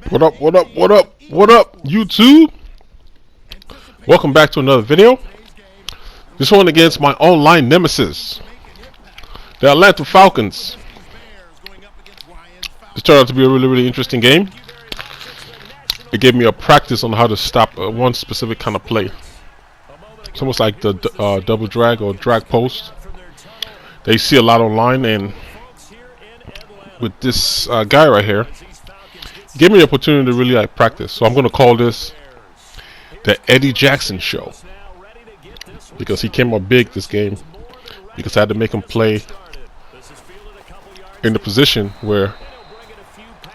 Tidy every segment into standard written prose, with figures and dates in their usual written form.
What up, what up, what up, what up, YouTube? Welcome back to another video. This one against my online nemesis, the Atlanta Falcons. This turned out to be a really interesting game. It gave me a practice on how to stop one specific kind of play. It's almost like the double drag or drag post. They see a lot online, and with this guy right here, gave me the opportunity to really practice. So I'm going to call this the Eddie Jackson show, because he came up big this game, because I had to make him play in the position where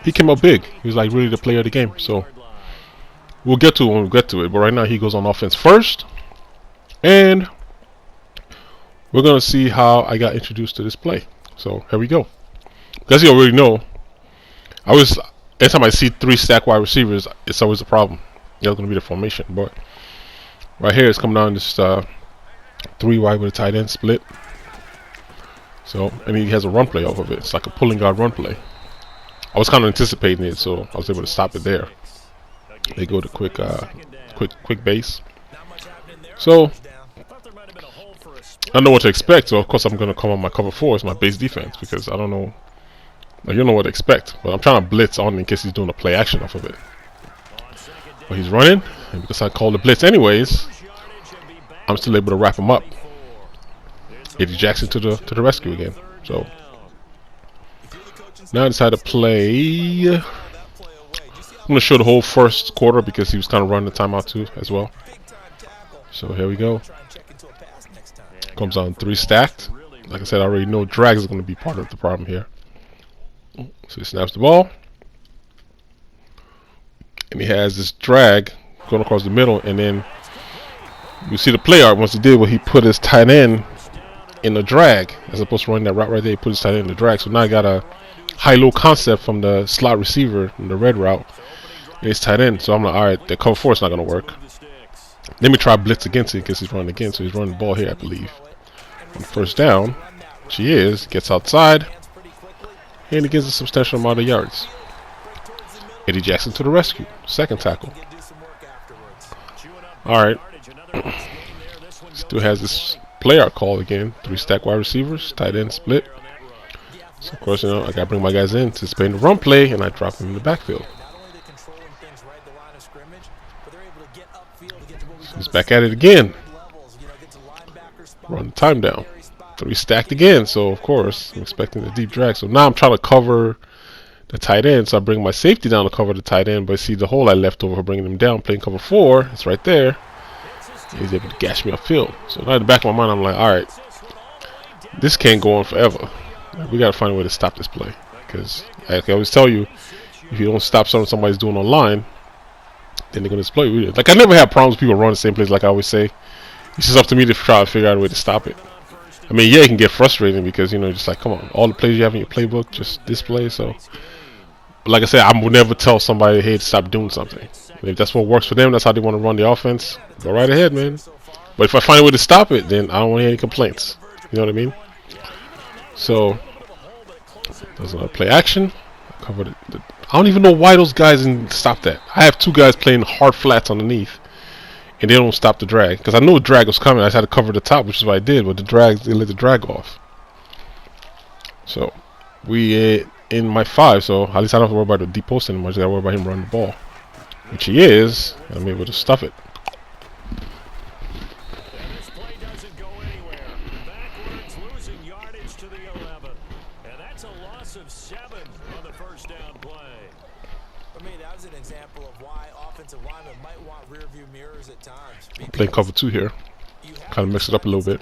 he came up big. He was like really the player of the game. So we'll get to it when we get to it, but right now he goes on offense first, and we're going to see how I got introduced to this play. So here we go. As you already know, anytime I see 3 stack wide receivers, it's always a problem. That's going to be the formation. But right here, it's coming down this 3 wide with a tight end split. So, and he has a run play off of it. It's like a pulling guard run play. I was kind of anticipating it, so I was able to stop it there. They go to quick base. So I know what to expect. So of course I'm going to come on my cover 4 as my base defense, because I don't know. You don't know what to expect, but I'm trying to blitz on in case he's doing a play action off of it. But he's running, and because I called the blitz anyways, I'm still able to wrap him up. Eddie Jackson to the rescue again. So now I decided to play. I'm going to show the whole first quarter because he was kind of running the timeout too as well. So here we go. Comes on 3 stacked. Like I said, I already know drags is going to be part of the problem here. So he snaps the ball, and he has this drag going across the middle, and then you see the play art. Once he did, he put his tight end in the drag as opposed to running that route right there. He put his tight end in the drag. So now I got a high-low concept from the slot receiver in the red route, and his tight end. So I'm like, all right, the cover 4 is not going to work. Let me try blitz against it because he's running again. So he's running the ball here, I believe. On first down, which he is, gets outside, and he gets a substantial amount of yards. Eddie Jackson to the rescue. Second tackle. Alright. Still has this play art call again. 3 stack wide receivers. Tight end split. So of course, I gotta bring my guys in, anticipating the run play, and I drop him in the backfield. So he's back at it again. Run the time down. 3 stacked again, so of course I'm expecting the deep drag. So now I'm trying to cover the tight end, so I bring my safety down to cover the tight end, but see the hole I left over for bringing him down, playing cover 4, it's right there. He's able to gash me upfield. So now in the back of my mind I'm like, alright, this can't go on forever. We gotta find a way to stop this play, because like I always tell you, if you don't stop something somebody's doing online, then they're gonna exploit you. Like I never have problems with people running the same place. Like I always say, it's just up to me to try to figure out a way to stop it. I mean, yeah, it can get frustrating because, just like, come on, all the plays you have in your playbook, just this play. So, but like I said, I will never tell somebody, hey, to stop doing something. And if that's what works for them, that's how they want to run the offense, go right ahead, man. But if I find a way to stop it, then I don't want to hear any complaints. You know what I mean? So, there's another play action. I covered it. I don't even know why those guys didn't stop that. I have 2 guys playing hard flats underneath, and they don't stop the drag, because I knew the drag was coming. I just had to cover the top, which is what I did, but they let the drag off. So we in my 5, so at least I don't have to worry about the deep post anymore. I just gotta worry about him running the ball, which he is, and I'm able to stuff it. I'm playing cover 2 here. Kind of mix it up a little bit.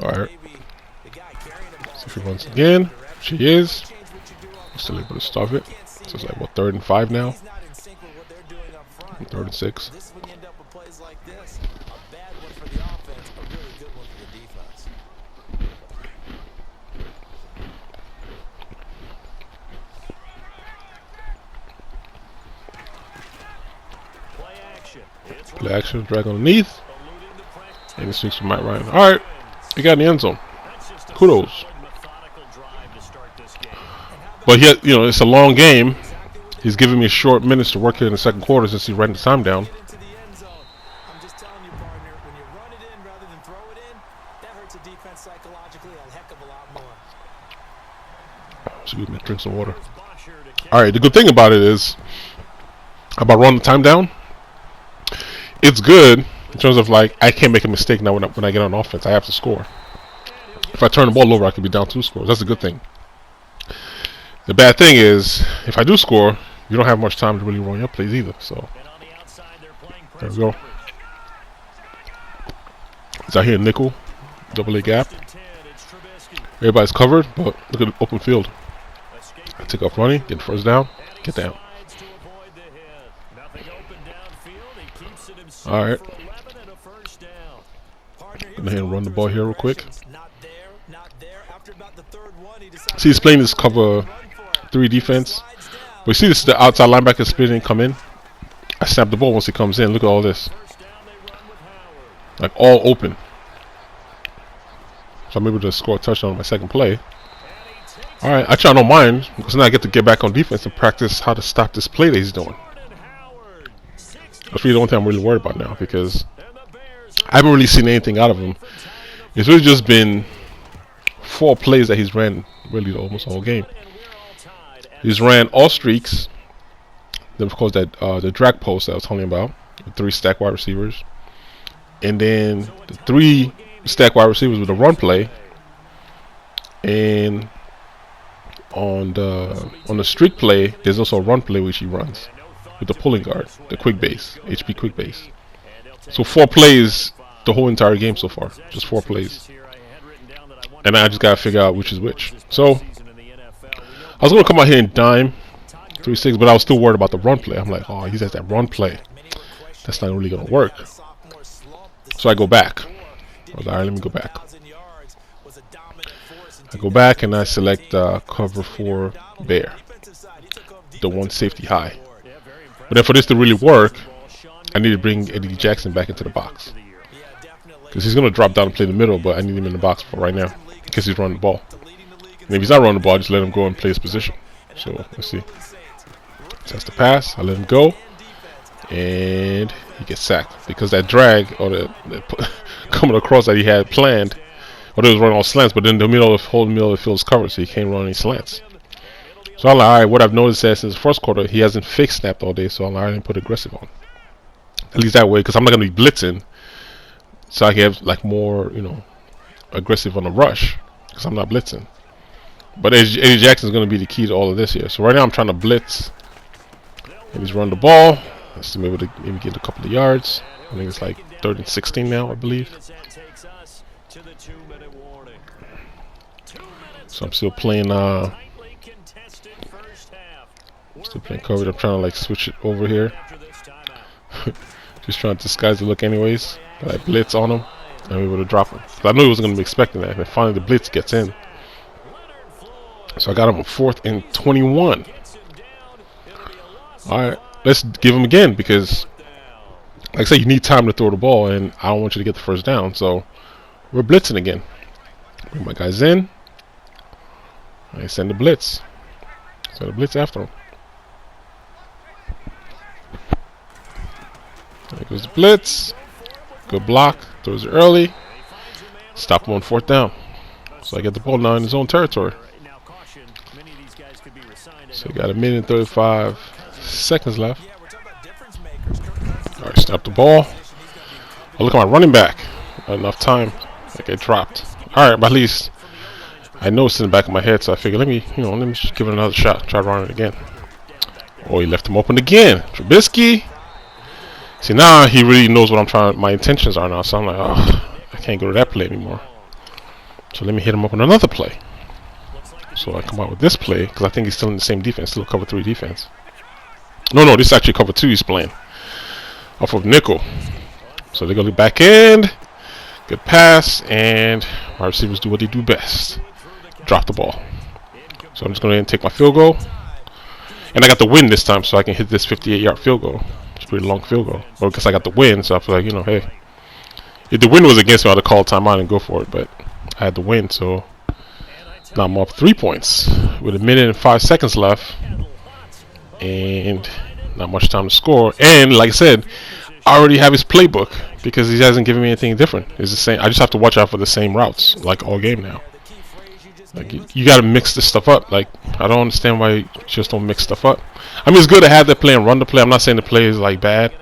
Alright. See if he runs again. She is. Still able to stop it. So it's like, what, 3rd and 5 now? 3rd and 6. Play action, drag underneath. And it swings to Matt Ryan. Alright, we got in the end zone. Kudos. But he, it's a long game. He's giving me short minutes to work here in the second quarter since he ran the time down. Excuse me, drink some water. Alright, the good thing about it is, about running the time down, it's good in terms of like, I can't make a mistake now when I get on offense. I have to score. If I turn the ball over, I could be down 2 scores. That's a good thing. The bad thing is, if I do score, you don't have much time to really run your plays either. So, there we go. It's out here nickel, double A gap. Everybody's covered, but look at the open field. I take off running, get the first down, get down. Alright. Go ahead and run the ball here real quick. See, he's playing this cover 3 defense. But you see this, the outside linebacker spinning come in. I snap the ball once he comes in. Look at all this. Like all open. So I'm able to score a touchdown on my second play. Alright, actually I don't mind, because now I get to get back on defense and practice how to stop this play that he's doing. That's really the only thing I'm really worried about now, because I haven't really seen anything out of him. It's really just been 4 plays that he's ran really almost the whole game. He's ran all streaks. Then of course that the drag post that I was telling you about, the 3 stack wide receivers, and then the 3 stack wide receivers with a run play, and on the streak play there's also a run play which he runs with the pulling guard, the quick base, HP quick base. So 4 plays the whole entire game so far, just 4 plays, and I just gotta figure out which is which. So I was gonna come out here and dime 3-6, but I was still worried about the run play. I'm like, oh, he's at that run play, that's not really gonna work. So I go back. I was like, alright, let me go back. I go back and I select cover 4 bear, the 1 safety high. But then for this to really work, I need to bring Eddie Jackson back into the box, because he's gonna drop down and play in the middle, but I need him in the box for right now because he's running the ball. And if he's not running the ball, I just let him go and play his position. So let's see. Test the pass. I let him go, and he gets sacked because that drag or the coming across that he had planned, or he was running all slants, but then the whole middle of the field is covered, so he can't run any slants. So I'm like, alright, what I've noticed is since the first quarter he hasn't fake snapped all day, so I'm like, I didn't put aggressive on. At least that way, because I'm not gonna be blitzing, so I can have like more, aggressive on the rush, because I'm not blitzing. But Eddie Jackson is going to be the key to all of this here. So right now I'm trying to blitz, and he's running the ball. Let's see, maybe maybe get a couple of yards. I think it's like 3rd and 16 now, I believe. So I'm still playing coverage. I'm trying to like switch it over here. Just trying to disguise the look anyways. I blitz on him, and I'm able to drop him. I knew he wasn't going to be expecting that, and finally the blitz gets in. So I got him on 4th and 21. Alright, let's give him again, because like I said, you need time to throw the ball, and I don't want you to get the first down. So we're blitzing again. Bring my guys in. I send the blitz. Send the blitz after him. There goes the blitz. Good block. Throws it early. Stop him on 4th down. So I get the ball now in his own territory. So we got 1 minute and 35 seconds left. Alright, snap the ball. Oh, look at my running back. Not enough time. I get dropped. Alright, but at least I know it's in the back of my head, so I figured let me just give it another shot. Try running it again. Oh, he left him open again. Trubisky. See, now he really knows what my intentions are now. So I'm like, oh, I can't go to that play anymore. So let me hit him up on another play. So I come out with this play, because I think he's still in the same defense, still cover 3 defense. No, this is actually cover 2 he's playing. Off of nickel. So they go to the back end. Good pass, and my receivers do what they do best. Drop the ball. So I'm just going to take my field goal. And I got the win this time, so I can hit this 58-yard field goal. It's a pretty long field goal. But because I got the win, so I feel like, hey. If the win was against me, I'd have called timeout and go for it. But I had the win, so Now I'm up 3 points with 1:05 left, and not much time to score. And like I said, I already have his playbook because he hasn't given me anything different. It's the same. I just have to watch out for the same routes like all game now. Like you got to mix this stuff up. Like I don't understand why you just don't mix stuff up. I mean, it's good to have that play and run the play. I'm not saying the play is like bad,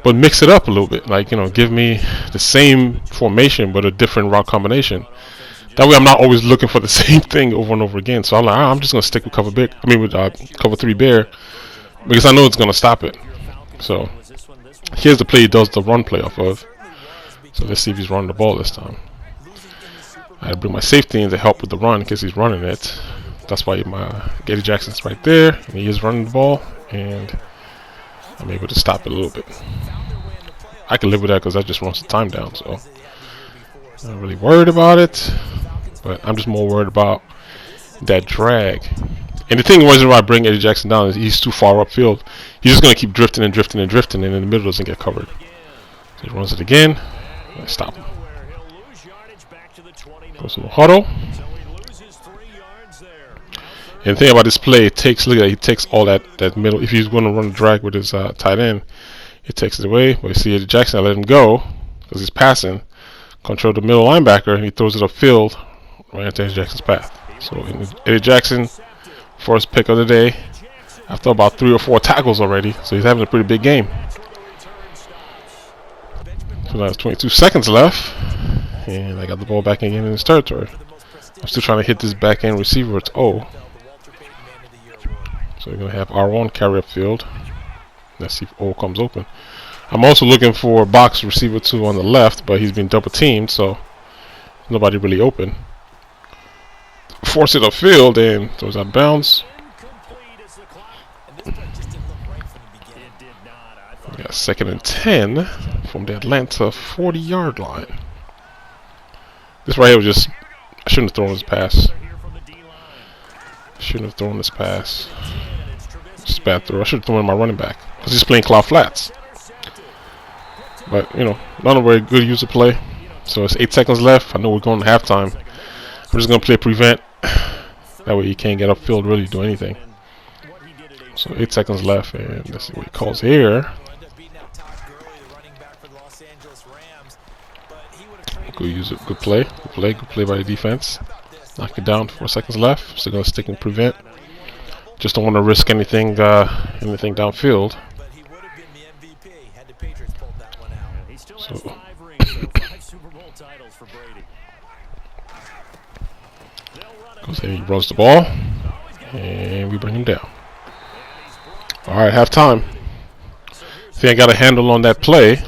but mix it up a little bit. Like, you know, give me the same formation but a different route combination. That way I'm not always looking for the same thing over and over again. So I'm like, I'm just gonna stick with cover 3 bear because I know it's gonna stop it. So here's the play he does the run play off of. So let's see if he's running the ball this time. I had to bring my safety in to help with the run because he's running it. That's why my Eddie Jackson's right there, and he is running the ball, and I'm able to stop it a little bit. I can live with that because that just runs the time down. So I'm not really worried about it, but I'm just more worried about that drag. And the thing was, why I bring Eddie Jackson down is he's too far upfield. He's just gonna keep drifting and drifting and drifting, and in the middle doesn't get covered. So he runs it again. I stop him. Goes to the huddle. And the thing about this play, it takes, look at it, he takes all that middle. If he's going to run a drag with his tight end, it takes it away. But you see Eddie Jackson, I let him go because he's passing. Control the middle linebacker, and he throws it upfield right into Eddie Jackson's path. So Eddie Jackson, first pick of the day, after about 3 or 4 tackles already. So he's having a pretty big game. So now there's 22 seconds left, and I got the ball back again in his territory. I'm still trying to hit this back end receiver. It's O. So we're going to have R1 carry upfield. Let's see if O comes open. I'm also looking for box receiver 2 on the left, but he's been double teamed, so nobody really open. Force it upfield and throws out of bounds. We got 2nd and 10 from the Atlanta 40-yard line. This right here was just, I shouldn't have thrown this pass. Just bad throw. I should have thrown in my running back because he's playing cloud flats. But, you know, not a very good user play. So it's 8 seconds left. I know we're going to halftime. I'm just going to play prevent. That way he can't get upfield, really do anything. So 8 seconds left, and let's see what he calls here. Good user, good play by the defense. Knock it down. 4 seconds left. Still going to stick and prevent. Just don't want to risk anything downfield. So goes ahead, he runs the ball, and we bring him down. All right, halftime. I think I got a handle on that play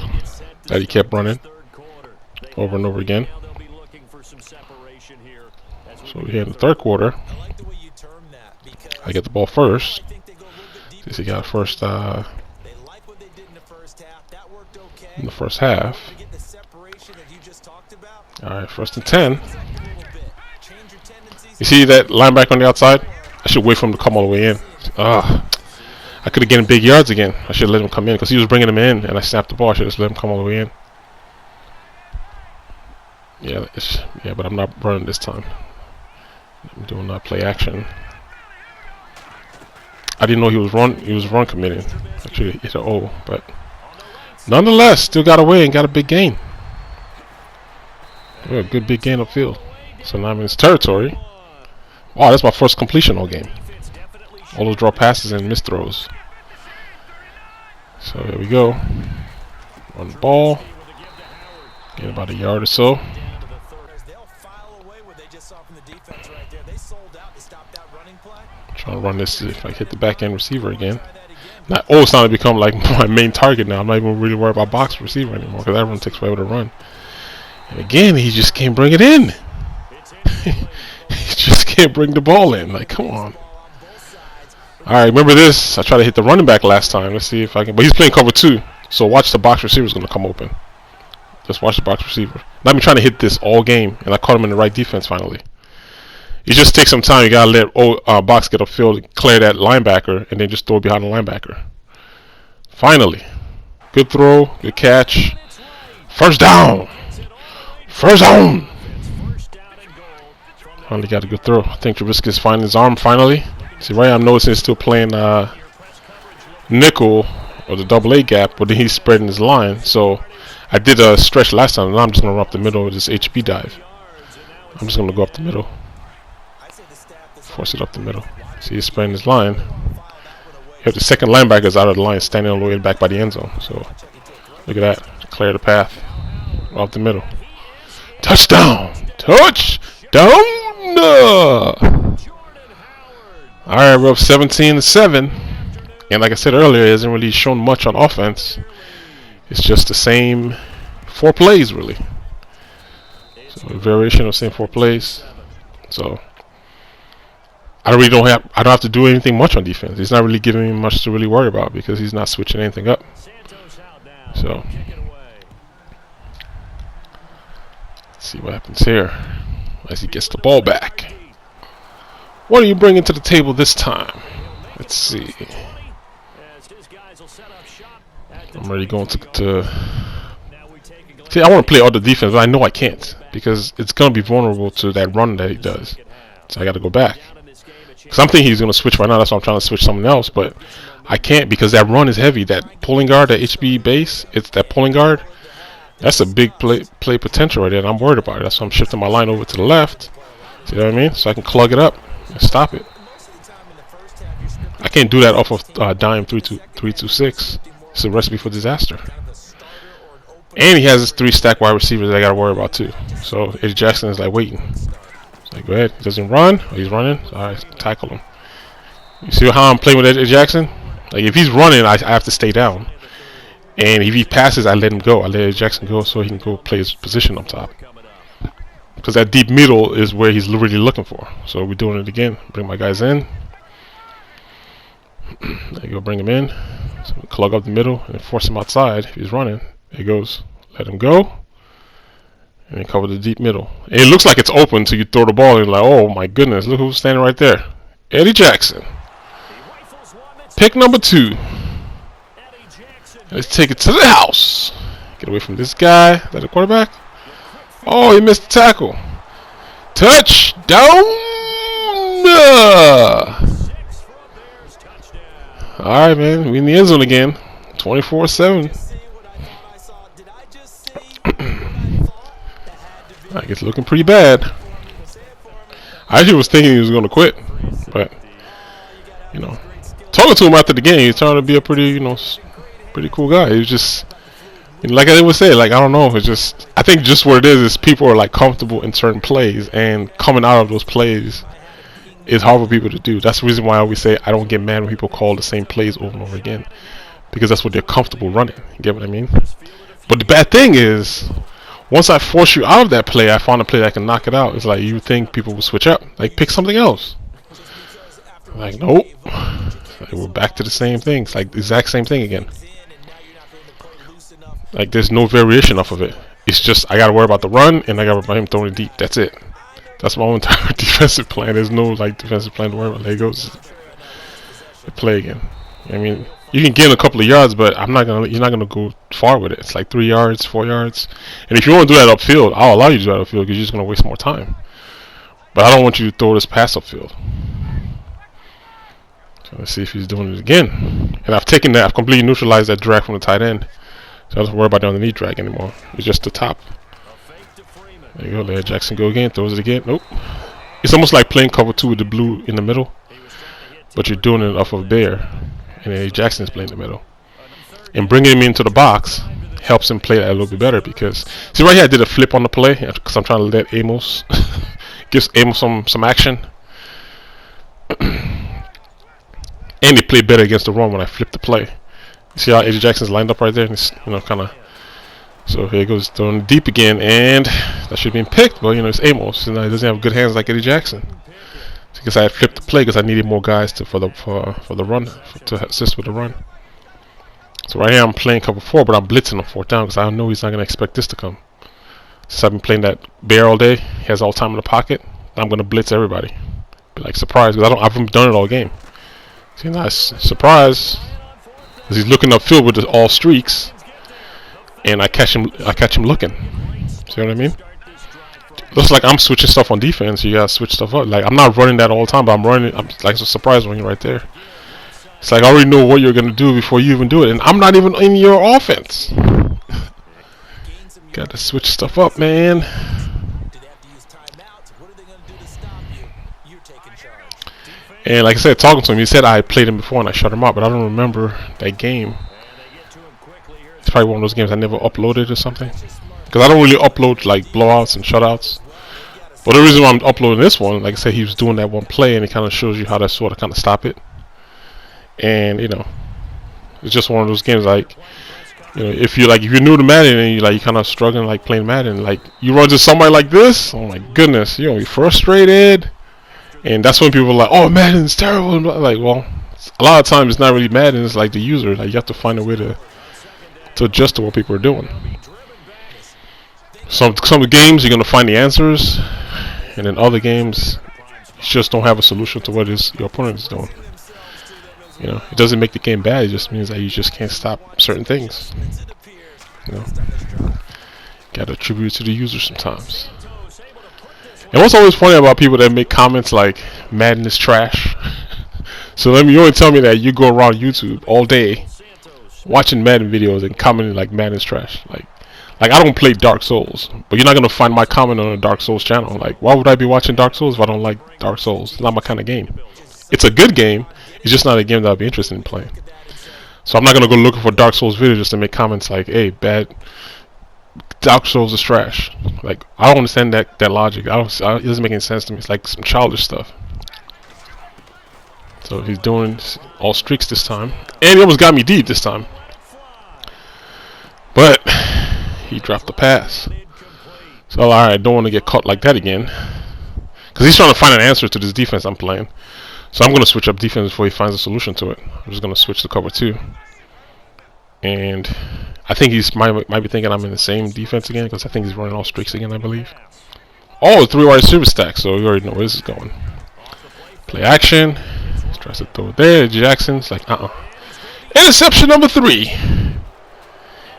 that he kept running over and over again. So here in the third quarter, I get the ball first. Since he got first in the first half. All right, 1st and 10. You see that linebacker on the outside? I should wait for him to come all the way in. I could have gotten big yards again. I should have let him come in because he was bringing him in, and I snapped the ball. I should just let him come all the way in. Yeah, but I'm not running this time. I'm doing play action. I didn't know he was run committing. I should have hit an O, but nonetheless, still got away and got a big gain. Yeah, a good big gain upfield. So now I'm in his territory. Wow, that's my first completion all game. All those draw passes and missed throws. So here we go. Run the ball. Get about a yard or so. Trying to run this if I hit the back end receiver again. Now, it's starting to become like my main target now. I'm not even really worried about box receiver anymore because everyone takes forever to run. And again, he just can't bring it in. He just can't bring the ball in. Like, come on. All right, remember this. I tried to hit the running back last time. Let's see if I can. But he's playing cover 2. So watch the box receiver is going to come open. Just watch the box receiver. I've been trying to hit this all game, and I caught him in the right defense finally. It just takes some time. You got to let box get upfield, clear that linebacker, and then just throw it behind the linebacker. Finally. Good throw. Good catch. First down. First down. Finally got a good throw. I think Trubisky's finding his arm finally. See, right now I'm noticing he's still playing nickel or the double A gap, but then he's spreading his line. So I did a stretch last time, and now I'm just going to run up the middle with this HB dive. I'm just going to go up the middle. Force it up the middle. See, he's spreading his line. You have the second linebackers out of the line, standing all the way back by the end zone. So look at that. Clear the path. Up the middle. Touchdown! Touchdown! Alright, we're up 17-7. And like I said earlier, it hasn't really shown much on offense. It's just the same 4 plays, really. So a variation of the same 4 plays. So I don't have to do anything much on defense. He's not really giving me much to really worry about because he's not switching anything up. So let's see what happens here as he gets the ball back. What are you bringing to the table this time? Let's see. I'm already going to see, I want to play other defense, but I know I can't because it's going to be vulnerable to that run that he does. So I got to go back. Because I'm thinking he's going to switch right now. That's why I'm trying to switch something else. But I can't because that run is heavy. That pulling guard, that HB base, it's that pulling guard. That's a big play potential right there. And I'm worried about it. That's why I'm shifting my line over to the left. See what I mean? So I can clug it up and stop it. I can't do that off of dime 3-2-6. It's a recipe for disaster. And he has his 3 stack wide receivers that I got to worry about too. So Eddie Jackson is like waiting. Like, go ahead. He doesn't run. Oh, he's running. Alright, tackle him. You see how I'm playing with Eddie Jackson? Like, if he's running, I have to stay down. And if he passes, I let him go. I let Eddie Jackson go so he can go play his position up top. Because that deep middle is where he's really looking for. So we're doing it again. Bring my guys in. There you go. Bring him in. So we clog up the middle and force him outside. If he's running, there he goes. Let him go. And then cover the deep middle. And it looks like it's open until you throw the ball and you're like, oh my goodness, look who's standing right there. Eddie Jackson. Pick number 2. Let's take it to the house. Get away from this guy. Is that a quarterback? Oh, he missed the tackle. Touchdown! Alright, man. We in the end zone again. 24-7. Like, it's looking pretty bad. I actually was thinking he was going to quit, but you know, talking to him after the game, he's trying to be a pretty cool guy. He was just, like I would say, like, I don't know. It's just, I think just what it is people are like comfortable in certain plays, and coming out of those plays is hard for people to do. That's the reason why I always say I don't get mad when people call the same plays over and over again, because that's what they're comfortable running. You get what I mean? But the bad thing is, once I force you out of that play, I found a play that can knock it out. It's like you think people will switch up, like pick something else. Like, nope. Like, we're back to the same thing. It's like the exact same thing again. Like, there's no variation off of it. It's just I gotta worry about the run and I gotta worry about him throwing it deep. That's it. That's my whole entire defensive plan. There's no like defensive plan to worry about. There he goes. The play again. I mean, you can gain a couple of yards, but you're not gonna go far with it. It's like 3 yards, 4 yards. And if you want to do that upfield, I'll allow you to do that upfield because you're just gonna waste more time. But I don't want you to throw this pass upfield. So let's see if he's doing it again. And I've completely neutralized that drag from the tight end. So I don't worry about the underneath drag anymore. It's just the top. There you go. Let Jackson go again. Throws it again. Nope. It's almost like playing cover 2 with the blue in the middle, but you're doing it off of Bear, and then Jackson's playing the middle. And bringing him into the box helps him play that a little bit better because, see right here, I did a flip on the play because I'm trying to let Amos, gives Amos some action. And he played better against the run when I flipped the play. You see how Eddie Jackson's lined up right there? And it's, kind of. So here he goes, throwing deep again, and that should have been picked. But it's Amos, and he doesn't have good hands like Eddie Jackson. Because I had flipped the play because I needed more guys for the run to assist with the run. So right here I'm playing cover 4, but I'm blitzing on 4th down because I know he's not gonna expect this to come. Since I've been playing that Bear all day, he has all time in the pocket. I'm gonna blitz everybody. Be like surprise because I haven't done it all game. See, nice surprise because he's looking upfield with all streaks, and I catch him looking. See what I mean? Looks like I'm switching stuff on defense. You gotta switch stuff up. Like, I'm not running that all the time, but I'm running. I'm like, it's a surprise when you're right there. It's like I already know what you're gonna do before you even do it, and I'm not even in your offense. Gotta switch stuff up, man. And like I said, talking to him, he said I played him before and I shut him up, but I don't remember that game. It's probably one of those games I never uploaded or something. Because I don't really upload like blowouts and shutouts. But the reason why I'm uploading this one, like I said, he was doing that one play and it kind of shows you how to sort of kind of stop it. And you know, it's just one of those games like, you know, if you're new to Madden and you're kind of struggling like playing Madden, like you run to somebody like this, oh my goodness, you're gonna be frustrated. And that's when people are like, "Oh, Madden's terrible." Like, well, a lot of times it's not really Madden. It's like the user. Like you have to find a way to adjust to what people are doing. Some of the games you're gonna find the answers, and in other games you just don't have a solution to what your opponent is doing. You know, it doesn't make the game bad. It just means that you just can't stop certain things. You know, gotta attribute it to the user sometimes. And what's always funny about people that make comments like Madden is trash. So you only tell me that you go around YouTube all day watching Madden videos and commenting like Madden is trash. Like I don't play Dark Souls, but you're not gonna find my comment on a Dark Souls channel. Like, why would I be watching Dark Souls if I don't like Dark Souls? It's not my kind of game. It's a good game. It's just not a game that I'd be interested in playing. So I'm not gonna go looking for Dark Souls videos just to make comments like, "Hey, Dark Souls is trash." Like, I don't understand that logic. It doesn't make any sense to me. It's like some childish stuff. So he's doing all streaks this time, and he almost got me deep this time. But he dropped the pass. So alright, don't want to get caught like that again, because he's trying to find an answer to this defense I'm playing. So I'm going to switch up defense before he finds a solution to it. I'm just going to switch to cover 2. And I think he might be thinking I'm in the same defense again, because I think he's running all streaks again, I believe. Oh, 3 wide receiver stack, so you already know where this is going. Play action. He tries to throw it there. Jackson's like, Interception number 3.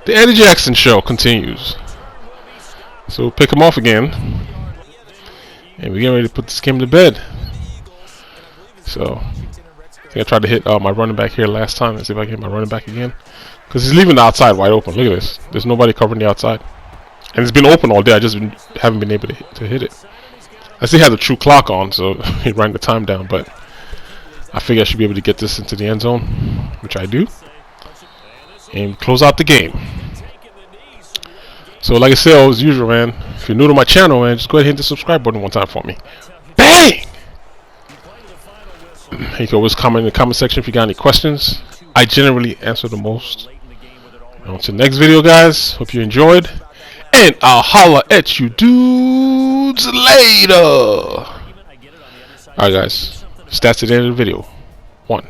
The Eddie Jackson show continues. So we'll pick him off again. And we're getting ready to put this game to bed. So I think I tried to hit my running back here last time. Let's see if I can hit my running back again. Because he's leaving the outside wide open. Look at this. There's nobody covering the outside. And it's been open all day. I just haven't been able to hit it. I still have the true clock on, so he ran the time down. But I figure I should be able to get this into the end zone, which I do. And close out the game. So like I said, as usual, man, if you're new to my channel, man, just go ahead and hit the subscribe button one time for me. Bang! You can always comment in the comment section if you got any questions. I generally answer the most. On to the next video, guys. Hope you enjoyed. And I'll holla at you dudes later. Alright, guys. Stats at the end of the video. 1.